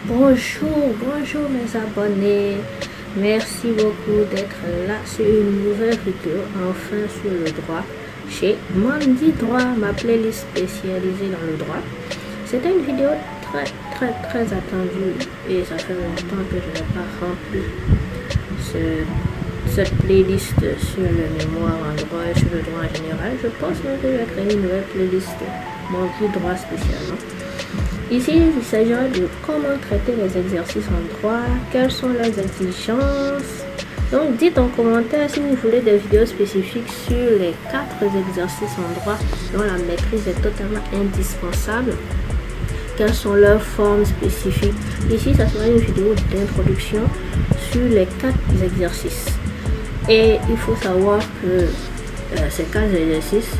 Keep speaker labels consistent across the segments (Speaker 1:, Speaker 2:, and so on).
Speaker 1: Bonjour mes abonnés, merci beaucoup d'être là sur une nouvelle vidéo, enfin sur le droit, chez Mandy Droit, ma playlist spécialisée dans le droit. C'était une vidéo très attendue et ça fait longtemps que je n'ai pas rempli cette playlist sur le mémoire en droit et sur le droit en général. Je pense même que je vais créer une nouvelle playlist Mandy Droit spécialement. Ici, il s'agira de comment traiter les exercices en droit, quelles sont leurs exigences. Donc, dites en commentaire si vous voulez des vidéos spécifiques sur les 4 exercices en droit dont la maîtrise est totalement indispensable. Quelles sont leurs formes spécifiques. Ici, ça sera une vidéo d'introduction sur les 4 exercices. Et il faut savoir que ces 4 exercices,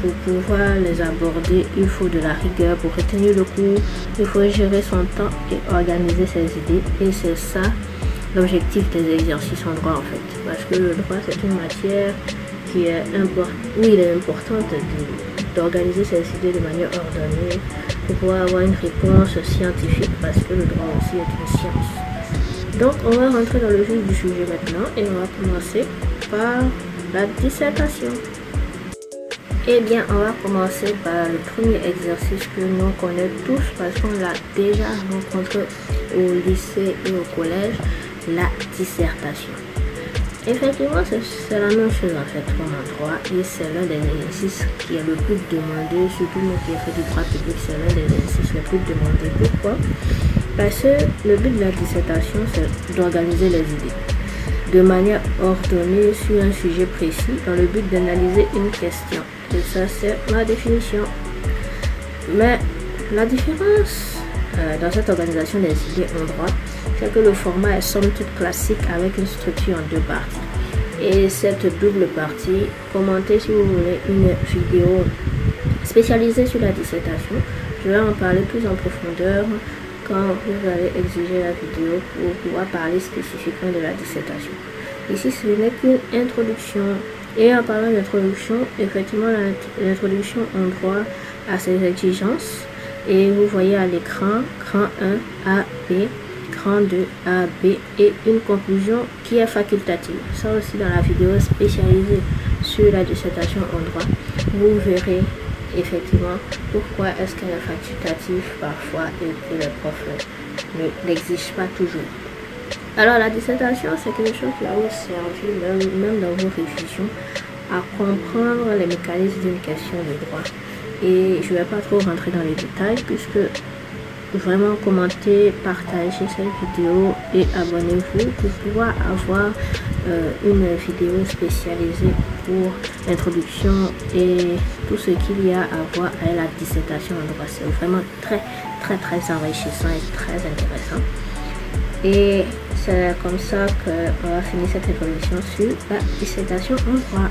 Speaker 1: pour pouvoir les aborder, il faut de la rigueur pour retenir le cours, il faut gérer son temps et organiser ses idées. Et c'est ça l'objectif des exercices en droit en fait. Parce que le droit c'est une matière qui est importante, où il est important d'organiser ses idées de manière ordonnée pour pouvoir avoir une réponse scientifique, parce que le droit aussi est une science. Donc on va rentrer dans le vif du sujet maintenant et on va commencer par la dissertation. Eh bien, on va commencer par le premier exercice que nous connaissons tous parce qu'on l'a déjà rencontré au lycée et au collège, la dissertation. Effectivement, c'est la même chose en fait comme en droit et c'est l'un des exercices qui est le plus demandé, surtout nous qui avons fait du droit public, c'est l'un des exercices les plus demandés. Pourquoi? Parce que le but de la dissertation, c'est d'organiser les idées de manière ordonnée sur un sujet précis dans le but d'analyser une question. Et ça, c'est ma définition. Mais la différence dans cette organisation des idées en droit, c'est que le format est somme toute classique avec une structure en 2 parties. Et cette double partie, commentez si vous voulez une vidéo spécialisée sur la dissertation. Je vais en parler plus en profondeur quand vous allez exiger la vidéo pour pouvoir parler spécifiquement de la dissertation. Ici, ce n'est qu'une introduction. Et en parlant d'introduction, effectivement, l'introduction en droit a ses exigences. Et vous voyez à l'écran, cran 1, A, B, cran 2, A, B, et une conclusion qui est facultative. Ça aussi dans la vidéo spécialisée sur la dissertation en droit, vous verrez effectivement pourquoi est-ce qu'elle est facultative parfois et que les profs ne l'exigent pas toujours. Alors la dissertation, c'est quelque chose qui va vous servir même dans vos réflexions à comprendre les mécanismes d'une question de droit. Et je ne vais pas trop rentrer dans les détails puisque vraiment commentez, partagez cette vidéo et abonnez-vous pour pouvoir avoir une vidéo spécialisée pour l'introduction et tout ce qu'il y a à voir avec la dissertation en droit. C'est vraiment très enrichissant et très intéressant. Et c'est comme ça qu'on va finir cette introduction sur la dissertation en droit.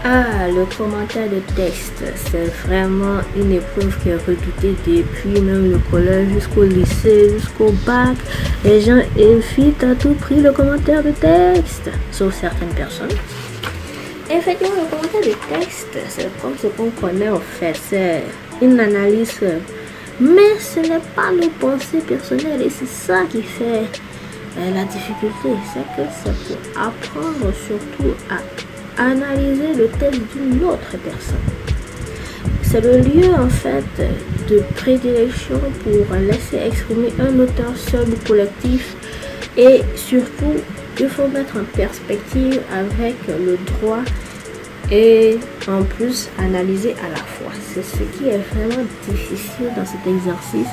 Speaker 1: Ah, le commentaire de texte, c'est vraiment une épreuve qui est redoutée depuis même le collège jusqu'au lycée, jusqu'au bac. Les gens évitent à tout prix le commentaire de texte, sauf certaines personnes. Effectivement, le commentaire de texte, c'est comme ce qu'on connaît en fait, c'est une analyse. Mais ce n'est pas nos pensées personnelles et c'est ça qui fait la difficulté. C'est que c'est pour apprendre surtout à analyser le texte d'une autre personne. C'est le lieu en fait de prédilection pour laisser exprimer un auteur seul ou collectif. Et surtout, il faut mettre en perspective avec le droit et en plus analyser à la fois. C'est ce qui est vraiment difficile dans cet exercice,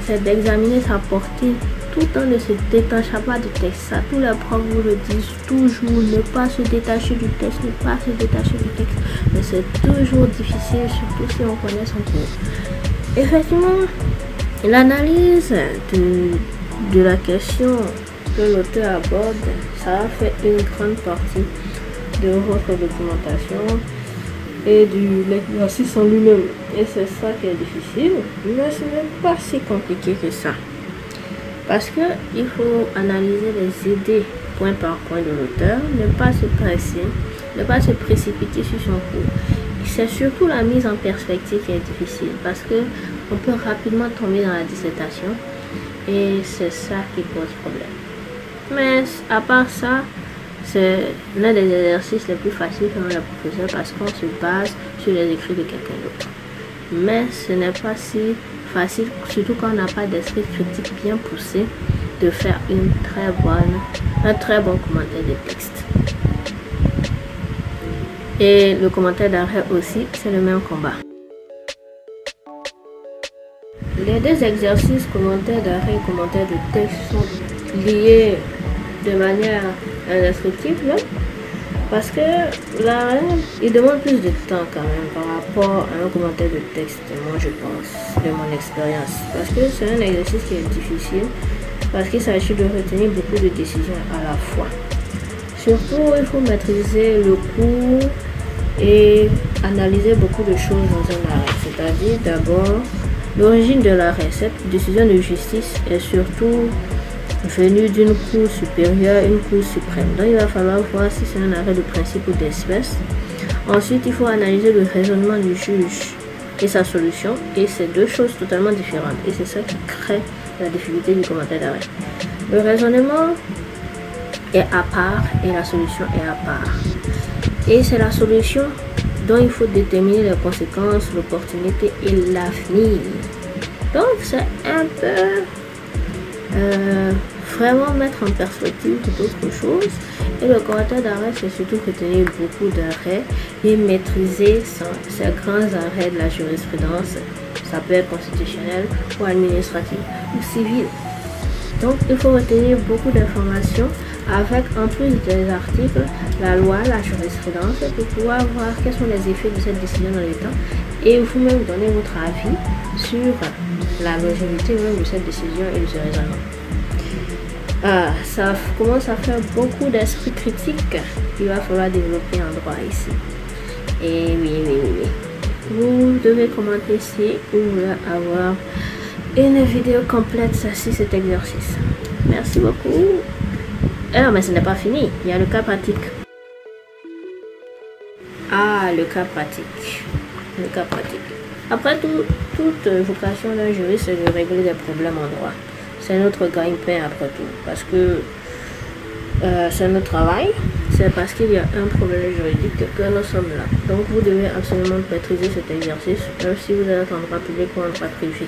Speaker 1: c'est d'examiner sa portée tout en ne se détachant pas du texte. Ça, tous les profs vous le disent toujours, ne pas se détacher du texte, ne pas se détacher du texte. Mais c'est toujours difficile, surtout si on connaît son cours. Effectivement, l'analyse de la question que l'auteur aborde, ça a fait une grande partie de votre documentation et de l'exercice en lui-même. Et c'est ça qui est difficile, mais ce n'est pas si compliqué que ça. Parce que il faut analyser les idées point par point de l'auteur, ne pas se presser, ne pas se précipiter sur son cours. C'est surtout la mise en perspective qui est difficile parce que on peut rapidement tomber dans la dissertation et c'est ça qui pose problème. Mais à part ça, c'est l'un des exercices les plus faciles pour le professeur parce qu'on se base sur les écrits de quelqu'un d'autre. Mais ce n'est pas si facile, surtout quand on n'a pas d'esprit critique bien poussé, de faire un très bon commentaire de texte. Et le commentaire d'arrêt aussi, c'est le même combat. Les deux exercices, commentaire d'arrêt et commentaire de texte, sont liés de manière indescriptible parce que l'arrêt, il demande plus de temps quand même par rapport à un commentaire de texte, moi je pense, de mon expérience. Parce que c'est un exercice qui est difficile, parce qu'il s'agit de retenir beaucoup de décisions à la fois. Surtout, il faut maîtriser le cours et analyser beaucoup de choses dans un arrêt. C'est-à-dire d'abord l'origine de l'arrêt. Cette décision de justice est surtout venue d'une cour supérieure, une cour suprême. Donc il va falloir voir si c'est un arrêt de principe ou d'espèce. Ensuite, il faut analyser le raisonnement du juge et sa solution. Et c'est deux choses totalement différentes. Et c'est ça qui crée la difficulté du commentaire d'arrêt. Le raisonnement est à part et la solution est à part. Et c'est la solution dont il faut déterminer les conséquences, l'opportunité et l'avenir. Donc c'est un peu vraiment mettre en perspective d'autres choses. Et le commentaire d'arrêt, c'est surtout retenir beaucoup d'arrêts et maîtriser ces grands arrêts de la jurisprudence. Ça peut être constitutionnel ou administratif ou civil. Donc il faut retenir beaucoup d'informations avec en plus des articles, la loi, la jurisprudence pour pouvoir voir quels sont les effets de cette décision dans le temps et vous-même donner votre avis sur la longévité même de cette décision et de ce raisonnement. Ça commence à faire beaucoup d'esprit critique. Il va falloir développer en droit ici. Et oui. Vous devez commenter ici ou vous voulez avoir une vidéo complète sur cet exercice. Merci beaucoup. Mais ce n'est pas fini. Il y a le cas pratique. Le cas pratique. Le cas pratique. Après tout, toute vocation d'un juriste, c'est de régler des problèmes en droit. C'est notre gagne-pain après tout. Parce que c'est notre travail. C'est parce qu'il y a un problème juridique que nous sommes là. Donc vous devez absolument maîtriser cet exercice, même si vous êtes en droit public ou en droit privé.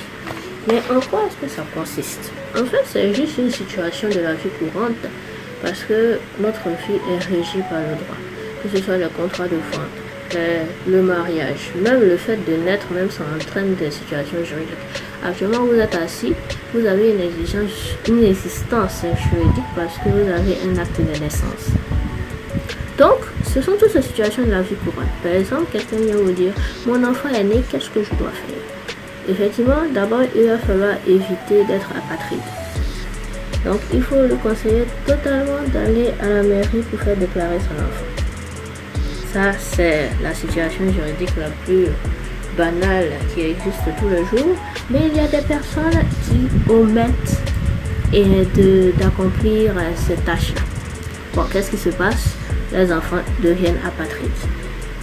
Speaker 1: Mais en quoi est-ce que ça consiste? En fait, c'est juste une situation de la vie courante. Parce que notre vie est régie par le droit. Que ce soit le contrat de vente, le mariage, même le fait de naître, même ça entraîne des situations juridiques. Actuellement, vous êtes assis, vous avez une existence juridique parce que vous avez un acte de naissance. Donc, ce sont toutes ces situations de la vie courante. Par exemple, quelqu'un vient vous dire, mon enfant est né, qu'est-ce que je dois faire? Effectivement, d'abord, il va falloir éviter d'être apatride. Donc, il faut le conseiller totalement d'aller à la mairie pour faire déclarer son enfant. Ça, c'est la situation juridique la plus banale qui existe tous les jours. Mais il y a des personnes qui omettent d'accomplir ces tâches-là. Bon, qu'est-ce qui se passe? Les enfants deviennent apatrides.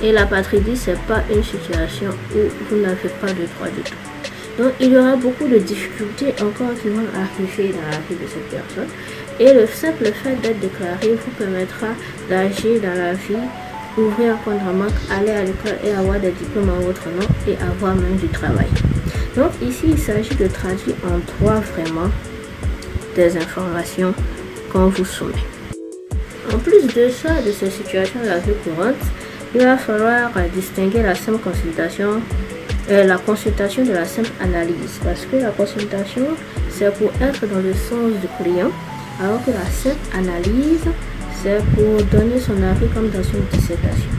Speaker 1: Et l'apatridie, c'est pas une situation où vous n'avez pas de droit du tout. Donc, il y aura beaucoup de difficultés encore qui vont arriver dans la vie de cette personne. Et le simple fait d'être déclaré vous permettra d'agir dans la vie, ouvrir un compte en banque, aller à l'école et avoir des diplômes en votre nom et avoir même du travail. Donc, ici, il s'agit de traduire en droit vraiment des informations qu'on vous soumet. En plus de ça, de ces situations de la vie courante, il va falloir distinguer la simple consultation la consultation de la simple analyse, parce que la consultation c'est pour être dans le sens du client, alors que la simple analyse c'est pour donner son avis comme dans une dissertation.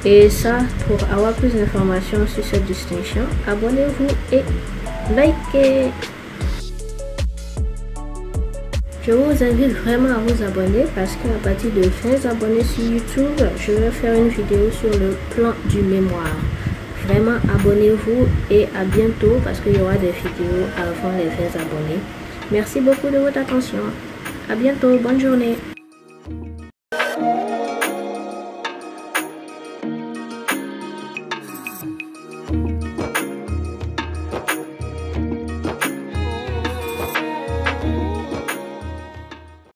Speaker 1: Et ça, pour avoir plus d'informations sur cette distinction, abonnez-vous et likez. Je vous invite vraiment à vous abonner parce qu'à partir de 20 abonnés sur YouTube, je vais faire une vidéo sur le plan du mémoire. Vraiment, abonnez-vous et à bientôt parce qu'il y aura des vidéos avant les 20 abonnés. Merci beaucoup de votre attention. À bientôt. Bonne journée.